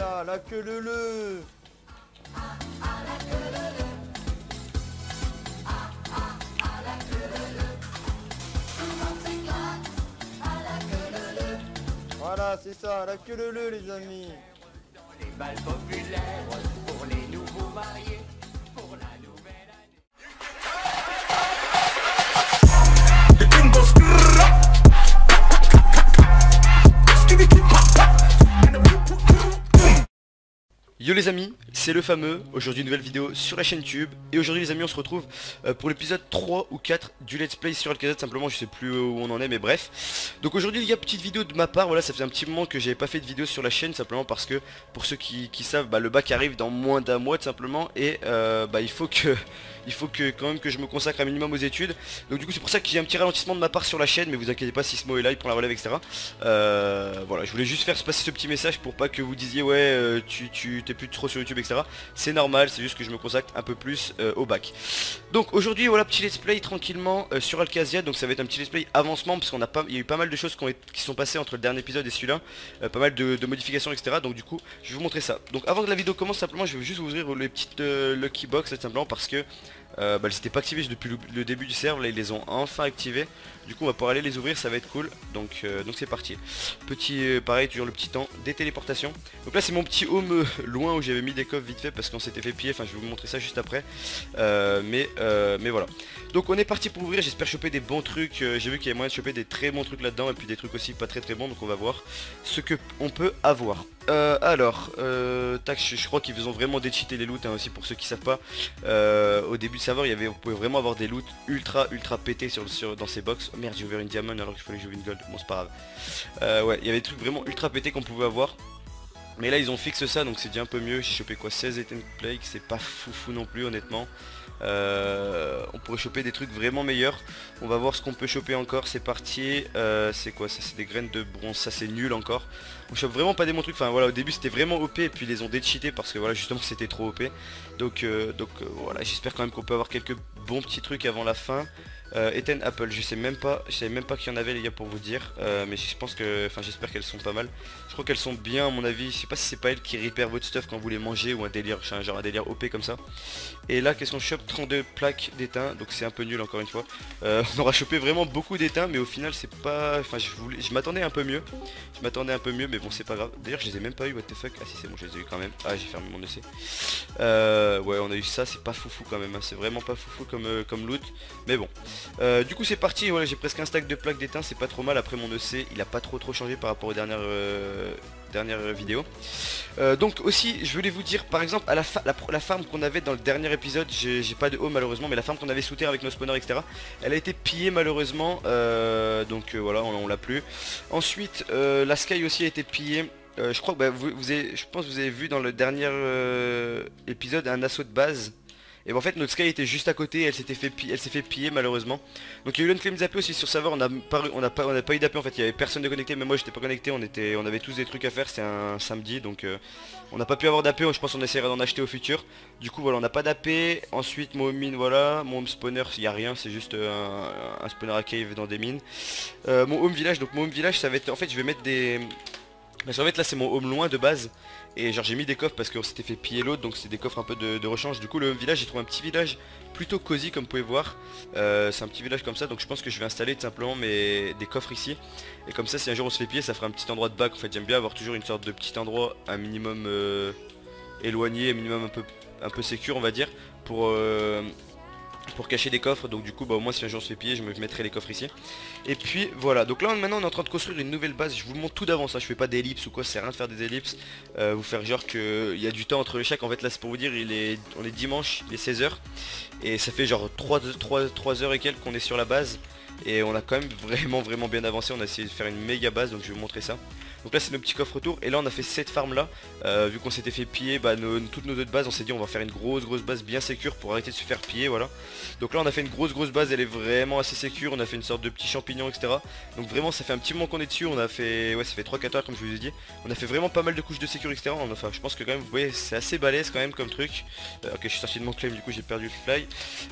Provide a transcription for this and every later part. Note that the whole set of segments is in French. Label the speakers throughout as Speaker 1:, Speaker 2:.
Speaker 1: Voilà, la queue leu. Voilà, c'est ça, la queue leu les amis.
Speaker 2: Les balles populaires pour les nouveaux mariés, pour la nouvelle année.
Speaker 3: Yo les amis, c'est le fameux, aujourd'hui une nouvelle vidéo sur la chaîne YouTube. Et aujourd'hui les amis on se retrouve pour l'épisode 3 ou 4 du Let's Play sur Alcazad. Simplement je sais plus où on en est mais bref. Donc aujourd'hui il y a petite vidéo de ma part, voilà ça fait un petit moment que j'avais pas fait de vidéo sur la chaîne. Simplement parce que pour ceux qui savent, le bac arrive dans moins d'un mois tout simplement. Et il faut que quand même que je me consacre un minimum aux études. Donc du coup c'est pour ça qu'il y a un petit ralentissement de ma part sur la chaîne. Mais vous inquiétez pas, Sismo est là, il prend la relève etc. Voilà, je voulais juste faire passer ce petit message pour pas que vous disiez ouais tu t'es plus trop sur YouTube etc. C'est normal, c'est juste que je me consacre un peu plus au bac. Donc aujourd'hui voilà, petit let's play tranquillement sur Alcazia. Donc ça va être un petit let's play avancement parce qu'on a pas, il y a eu pas mal de choses qui sont passées entre le dernier épisode et celui-là, pas mal de modifications etc. Donc du coup je vais vous montrer ça. Donc avant que la vidéo commence, simplement je vais juste vous ouvrir les petites Lucky Box tout simplement parce que elles n'étaient pas activées depuis le début du serve. Là ils les ont enfin activées. Du coup on va pouvoir aller les ouvrir, ça va être cool. Donc c'est parti. Petit pareil, toujours le petit temps des téléportations. Donc là c'est mon petit home loin où j'avais mis des coffres vite fait parce qu'on s'était fait piller. Enfin je vais vous montrer ça juste après. Mais voilà. Donc on est parti pour ouvrir, j'espère choper des bons trucs. J'ai vu qu'il y avait moyen de choper des très bons trucs là-dedans. Et puis des trucs aussi pas très bons. Donc on va voir ce que on peut avoir. Tac, je crois qu'ils ont vraiment décheaté les loots aussi pour ceux qui savent pas. Au début du serveur on pouvait vraiment avoir des loots ultra pétés dans ces box. Oh merde, j'ai ouvert une diamond alors qu'il fallait que j'ouvre une gold. Bon c'est pas grave. Ouais, il y avait des trucs vraiment ultra pétés qu'on pouvait avoir. Mais là ils ont fixé ça donc c'est déjà un peu mieux. J'ai chopé quoi, 16 Eten Plague, c'est pas fou non plus honnêtement. On pourrait choper des trucs vraiment meilleurs. On va voir ce qu'on peut choper encore. C'est parti. C'est quoi ça? C'est des graines de bronze. Ça c'est nul encore. On chope vraiment pas des bons trucs. Enfin voilà, au début c'était vraiment OP et puis ils les ont décheatés parce que voilà justement c'était trop OP. Donc voilà, j'espère quand même qu'on peut avoir quelques bons petits trucs avant la fin. Eten Apple, je savais même pas qu'il y en avait les gars pour vous dire. Mais je pense que, enfin j'espère qu'elles sont pas mal. Je crois qu'elles sont bien à mon avis. Je sais pas si c'est pas elles qui repèrent votre stuff quand vous les mangez ou un délire, genre un délire OP comme ça. Et là qu'est-ce qu'on chope? 32 plaques d'étain, donc c'est un peu nul encore une fois. On aura chopé vraiment beaucoup d'étain mais au final c'est pas. Enfin je m'attendais un peu mieux. Mais bon c'est pas grave. D'ailleurs je les ai même pas eu, what the fuck. Ah si c'est bon, je les ai eu quand même. Ah j'ai fermé mon EC. Ouais on a eu ça, c'est pas foufou quand même hein. C'est vraiment pas foufou comme loot. Mais bon. Du coup c'est parti, voilà, j'ai presque un stack de plaques d'étain, c'est pas trop mal. Après mon EC il a pas trop changé par rapport aux dernières vidéos. Donc aussi je voulais vous dire par exemple à la farm qu'on avait dans le dernier épisode, j'ai pas de home malheureusement, mais la farm qu'on avait sous terre avec nos spawners etc, elle a été pillée malheureusement. Voilà on l'a plus. Ensuite la sky aussi a été pillée. Je crois que je pense que vous avez vu dans le dernier épisode un assaut de base. Et en fait notre sky était juste à côté, elle s'est fait piller malheureusement. Donc il y a eu l'unclaim zappé aussi sur serveur, on n'a pas eu d'AP en fait, il y avait personne de connecté, même moi j'étais pas connecté, on avait tous des trucs à faire, c'est un samedi donc on n'a pas pu avoir d'AP, je pense qu'on essaiera d'en acheter au futur. Du coup voilà, on n'a pas d'AP. Ensuite mon home mine, voilà, mon home spawner il n'y a rien, c'est juste un spawner à cave dans des mines. Mon home village, donc mon home village ça va être, en fait je vais mettre des... Parce qu'en fait là c'est mon home loin de base. Et genre j'ai mis des coffres parce qu'on s'était fait piller l'autre. Donc c'est des coffres un peu de rechange. Du coup le home village, j'ai trouvé un petit village plutôt cosy comme vous pouvez voir. C'est un petit village comme ça. Donc je pense que je vais installer tout simplement des coffres ici. Et comme ça si un jour on se fait piller, ça fera un petit endroit de bac. En fait j'aime bien avoir toujours une sorte de petit endroit, un minimum éloigné, un minimum un peu sécure on va dire. Pour cacher des coffres. Donc du coup au moins si un jour on se fait piller, je me mettrai les coffres ici. Et puis voilà, donc là maintenant on est en train de construire une nouvelle base. Je vous le montre tout d'avance, je fais pas d'ellipse ou quoi, c'est rien de faire des ellipses. Vous faire genre qu'il y a du temps entre les chaque. En fait là c'est pour vous dire, on est dimanche, il est 16 h. Et ça fait genre 3 heures et quelques qu'on est sur la base. Et on a quand même vraiment bien avancé. On a essayé de faire une méga base, donc je vais vous montrer ça. Donc là c'est nos petits coffres retour. Et là on a fait cette farm là. Vu qu'on s'était fait piller toutes nos autres bases, on s'est dit on va faire une grosse base bien sécure pour arrêter de se faire piller, voilà. Donc là on a fait une grosse base, elle est vraiment assez sécure. On a fait une sorte de petit champignon etc. Donc vraiment ça fait un petit moment qu'on est dessus. On a fait, ouais ça fait 3-4 heures comme je vous ai dit. On a fait vraiment pas mal de couches de sécurité etc. Enfin je pense que quand même vous voyez c'est assez balèze quand même comme truc. Ok je suis sorti de mon claim, du coup j'ai perdu le fly.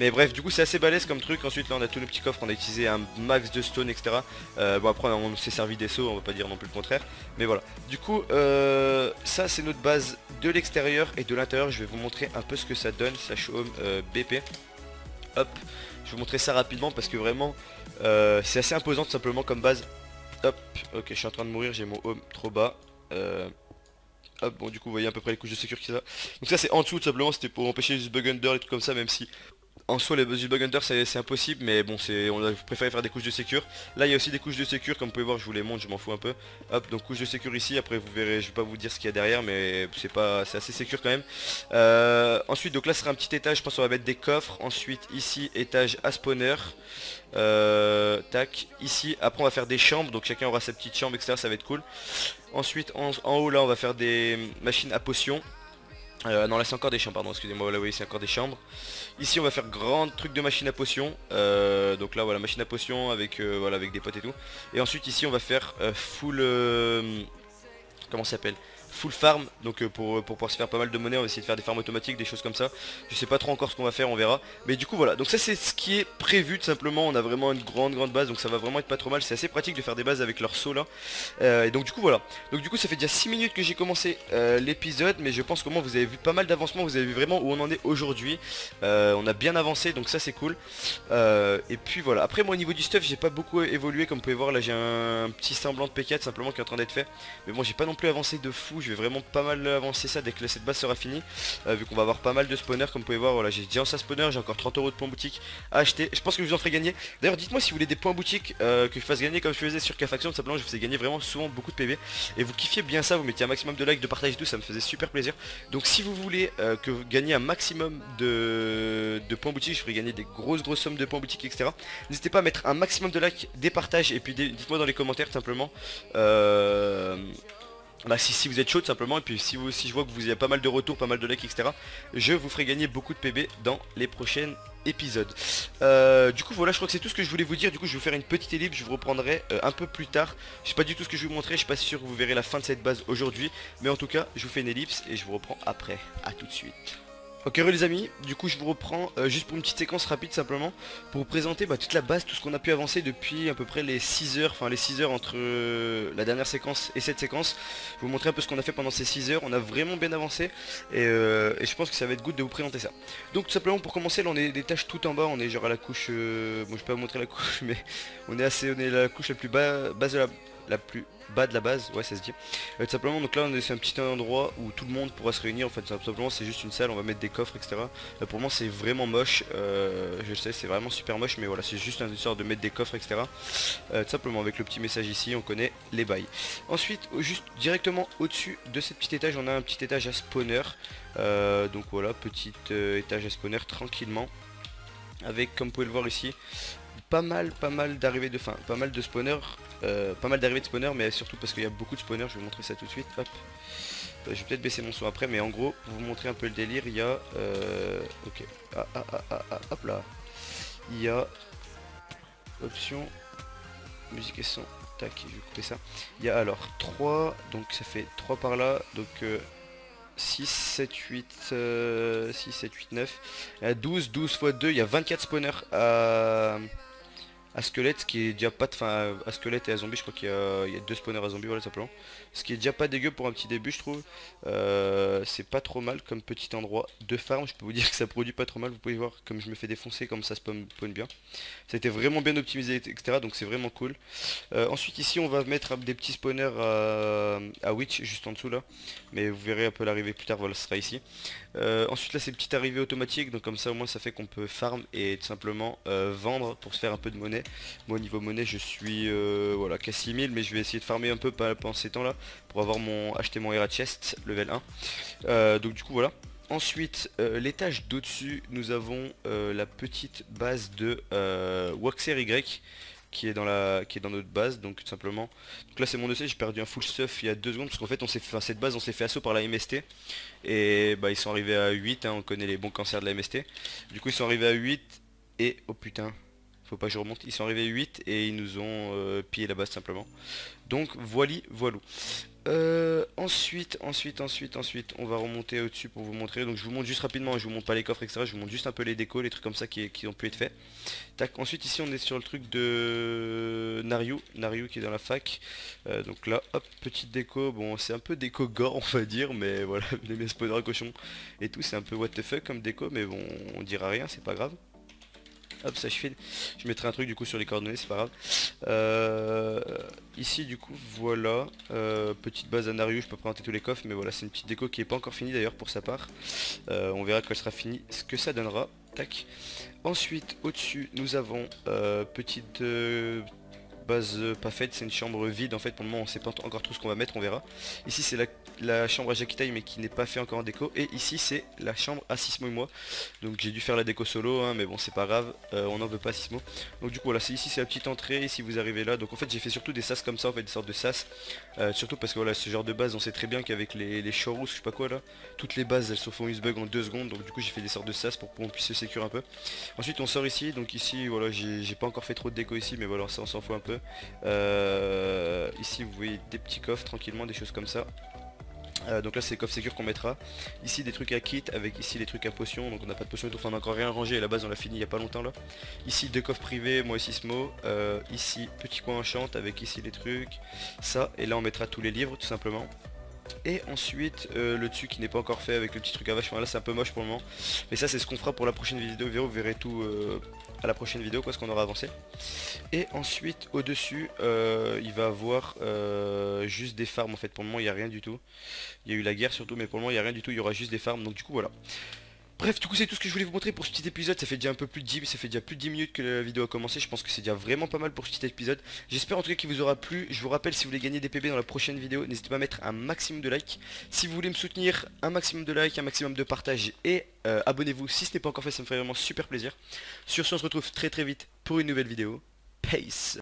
Speaker 3: Mais bref du coup c'est assez balèze comme truc. Ensuite là on a tous nos petits coffres, on a utilisé un max de stone etc. Bon après on s'est servi des sauts, on va pas dire non plus le contraire. Mais voilà, du coup ça c'est notre base de l'extérieur. Et de l'intérieur je vais vous montrer un peu ce que ça donne. Slash home BP. Hop, je vais vous montrer ça rapidement parce que vraiment c'est assez imposant tout simplement comme base. Hop, ok, je suis en train de mourir, j'ai mon home trop bas. Hop, bon du coup vous voyez à peu près les couches de sécurité. Donc ça c'est en dessous tout simplement, c'était pour empêcher les bug under et tout comme ça, même si en soi les bug under c'est impossible, mais bon on a préféré faire des couches de sécure. Là il y a aussi des couches de sécure, comme vous pouvez voir je vous les montre, je m'en fous un peu. Hop, donc couche de sécure ici, après vous verrez, je vais pas vous dire ce qu'il y a derrière, mais c'est assez sécure quand même. Ensuite donc là ce sera un petit étage, je pense qu'on va mettre des coffres. Ensuite ici étage à spawner. Tac, ici après on va faire des chambres, donc chacun aura sa petite chambre etc, ça va être cool. Ensuite en haut là on va faire des machines à potions. Non là c'est encore des chambres, pardon, excusez-moi, là oui c'est encore des chambres. Ici on va faire grand truc de machine à potions. Donc là voilà, machine à potions avec, voilà, avec des potes et tout. Et ensuite ici on va faire full... comment ça s'appelle, full farm, donc pour pouvoir se faire pas mal de monnaie, on va essayer de faire des farms automatiques, des choses comme ça. Je sais pas trop encore ce qu'on va faire, on verra. Mais du coup voilà, donc ça c'est ce qui est prévu tout simplement. On a vraiment une grande base, donc ça va vraiment être pas trop mal. C'est assez pratique de faire des bases avec leur saut là. Et donc du coup voilà, donc du coup ça fait déjà 6 minutes que j'ai commencé l'épisode, mais je pense qu'au moins vous avez vu pas mal d'avancement, vous avez vu vraiment où on en est aujourd'hui. On a bien avancé, donc ça c'est cool. Et puis voilà, après moi au niveau du stuff j'ai pas beaucoup évolué, comme vous pouvez voir là j'ai un petit semblant de P4 simplement qui est en train d'être fait. Mais bon j'ai pas non plus avancé de fou, je vais vraiment pas mal avancer ça dès que cette base sera finie, vu qu'on va avoir pas mal de spawners comme vous pouvez voir. Voilà, j'ai déjà un spawner, j'ai encore 30 € de points boutique à acheter, je pense que je vous en ferai gagner. D'ailleurs dites moi si vous voulez des points boutique que je fasse gagner comme je faisais sur K-Faction, simplement je vous faisais gagner vraiment souvent beaucoup de PV. Et vous kiffiez bien ça, vous mettiez un maximum de likes, de partage et tout, ça me faisait super plaisir. Donc si vous voulez que vous gagnez un maximum de points boutique, je ferai gagner des grosses sommes de points boutique etc. N'hésitez pas à mettre un maximum de likes, des partages, et puis dites-moi dans les commentaires tout simplement bah si vous êtes chaud tout simplement, et puis si je vois que vous avez pas mal de retours, pas mal de likes etc, je vous ferai gagner beaucoup de PB dans les prochains épisodes. Du coup voilà, je crois que c'est tout ce que je voulais vous dire. Du coup je vais vous faire une petite ellipse, je vous reprendrai un peu plus tard. Je sais pas du tout ce que je vais vous montrer, je suis pas sûr que vous verrez la fin de cette base aujourd'hui, mais en tout cas je vous fais une ellipse et je vous reprends après. À tout de suite. Ok les amis, du coup je vous reprends juste pour une petite séquence rapide simplement, pour vous présenter toute la base, tout ce qu'on a pu avancer depuis à peu près les 6 heures, enfin les 6 heures entre la dernière séquence et cette séquence. Je vais vous montrer un peu ce qu'on a fait pendant ces 6 heures, on a vraiment bien avancé, et je pense que ça va être good de vous présenter ça. Donc tout simplement pour commencer, là on est des tâches tout en bas, on est genre à la couche, bon je vais pas vous montrer la couche, mais on est à la couche la plus base de la plus bas de la base, ouais ça se dit. Tout simplement, donc là c'est un petit endroit où tout le monde pourra se réunir en fait. Tout simplement c'est juste une salle, on va mettre des coffres etc. Là, pour moi c'est vraiment moche, je sais c'est vraiment super moche, mais voilà c'est juste une sorte de mettre des coffres etc. Tout simplement avec le petit message ici, on connaît les bails. Ensuite juste directement au dessus de cet petit étage on a un petit étage à spawner, donc voilà petit étage à spawner tranquillement, avec comme vous pouvez le voir ici pas mal d'arrivées de fin, pas mal de spawners, pas mal d'arrivées de spawners, mais surtout parce qu'il y a beaucoup de spawners. Je vais vous montrer ça tout de suite. Hop. Je vais peut-être baisser mon son après, mais en gros pour vous montrer un peu le délire, il y a ok, hop là, il y a option musique et son, tac, je vais couper ça. Il y a alors 3, donc ça fait 3 par là, donc 6, 7, 8, 6, 7, 8, 9, il y a 12 x 2, il y a 24 spawners à squelette, ce qui est déjà pas de fin à squelette et à zombie. Je crois qu'il y a 2 spawners à zombie, voilà simplement, ce qui est déjà pas dégueu pour un petit début je trouve. C'est pas trop mal comme petit endroit de farm, je peux vous dire que ça produit pas trop mal. Vous pouvez voir comme je me fais défoncer, comme ça spawn bien, ça a été vraiment bien optimisé etc, donc c'est vraiment cool. Ensuite ici on va mettre des petits spawners à witch juste en dessous là, mais vous verrez un peu l'arrivée plus tard, voilà ce sera ici. Ensuite là c'est une petite arrivée automatique, donc comme ça au moins ça fait qu'on peut farm et tout simplement vendre pour se faire un peu de monnaie. Moi au niveau monnaie je suis voilà qu'à 6000, mais je vais essayer de farmer un peu pendant ces temps là pour avoir acheter mon Era Chest level 1. Donc du coup voilà. Ensuite l'étage d'au-dessus nous avons la petite base de Waxer Y qui est dans notre base, donc tout simplement. Donc là c'est mon EC, j'ai perdu un full stuff il y a 2 secondes parce qu'en fait cette base on s'est fait assaut par la MST, et ils sont arrivés à 8, hein, on connaît les bons cancers de la MST. Du coup ils sont arrivés à 8 et oh putain, faut pas que je remonte. Ils sont arrivés 8 et ils nous ont pillé la base simplement. Donc voilou. Ensuite, on va remonter au-dessus pour vous montrer. Donc je vous montre juste rapidement, je vous montre pas les coffres, etc. Je vous montre juste un peu les décos, les trucs comme ça qui ont pu être faits. Tac, ensuite ici on est sur le truc de Nariou qui est dans la fac. Donc là, hop, petite déco. Bon, c'est un peu déco gore, on va dire, mais voilà, les spawners à cochon et tout, c'est un peu what the fuck comme déco, mais bon, on dira rien, c'est pas grave. Hop, ça je mettrai un truc du coup sur les coordonnées, c'est pas grave. Ici du coup voilà, petite base à Nariou, je peux présenter tous les coffres, mais voilà, c'est une petite déco qui est pas encore finie d'ailleurs pour sa part. On verra quand elle sera finie ce que ça donnera. Tac. Ensuite au-dessus nous avons petite base pas faite, c'est une chambre vide en fait, pour le moment on sait pas encore tout ce qu'on va mettre, on verra. Ici c'est la chambre à Jakitai mais qui n'est pas fait encore en déco, et ici c'est la chambre à Sismo et moi. Donc j'ai dû faire la déco solo hein, mais bon c'est pas grave, on n'en veut pas Sismo. Donc du coup voilà, ici c'est la petite entrée, ici vous arrivez là. Donc en fait j'ai fait surtout des sas comme ça, en fait des sortes de sas, surtout parce que voilà, ce genre de base on sait très bien qu'avec les chorus, je sais pas quoi là, toutes les bases elles se font use-bug en 2 secondes. Donc du coup j'ai fait des sortes de sas pour qu'on puisse se sécure un peu. Ensuite on sort ici, donc ici voilà, j'ai pas encore fait trop de déco ici, mais voilà, ça on s'en fout un peu. Ici vous voyez des petits coffres tranquillement, des choses comme ça. Donc là c'est les coffres sécures qu'on mettra. Ici des trucs à kit avec ici les trucs à potions. Donc on n'a pas de potions et tout, enfin on a encore rien rangé, à la base on l'a fini il y a pas longtemps là. Ici 2 coffres privés, moi et Sismo. Ici petit coin enchant avec ici les trucs, ça, et là on mettra tous les livres tout simplement. Et ensuite le dessus qui n'est pas encore fait avec le petit truc à vache, là c'est un peu moche pour le moment, mais ça c'est ce qu'on fera pour la prochaine vidéo. Vous verrez tout à la prochaine vidéo, quoi, ce qu'on aura avancé. Et ensuite au dessus il va avoir juste des farms en fait. Pour le moment il n'y a rien du tout, il y a eu la guerre surtout, mais pour le moment il n'y a rien du tout, il y aura juste des farms. Donc du coup voilà. Bref, du coup c'est tout ce que je voulais vous montrer pour ce petit épisode. Ça fait déjà plus de 10 minutes que la vidéo a commencé. Je pense que c'est déjà vraiment pas mal pour ce petit épisode. J'espère en tout cas qu'il vous aura plu. Je vous rappelle, si vous voulez gagner des PB dans la prochaine vidéo, n'hésitez pas à mettre un maximum de likes. Si vous voulez me soutenir, un maximum de likes, un maximum de partage, et abonnez-vous si ce n'est pas encore fait, ça me ferait vraiment super plaisir. Sur ce, on se retrouve très vite pour une nouvelle vidéo. Peace.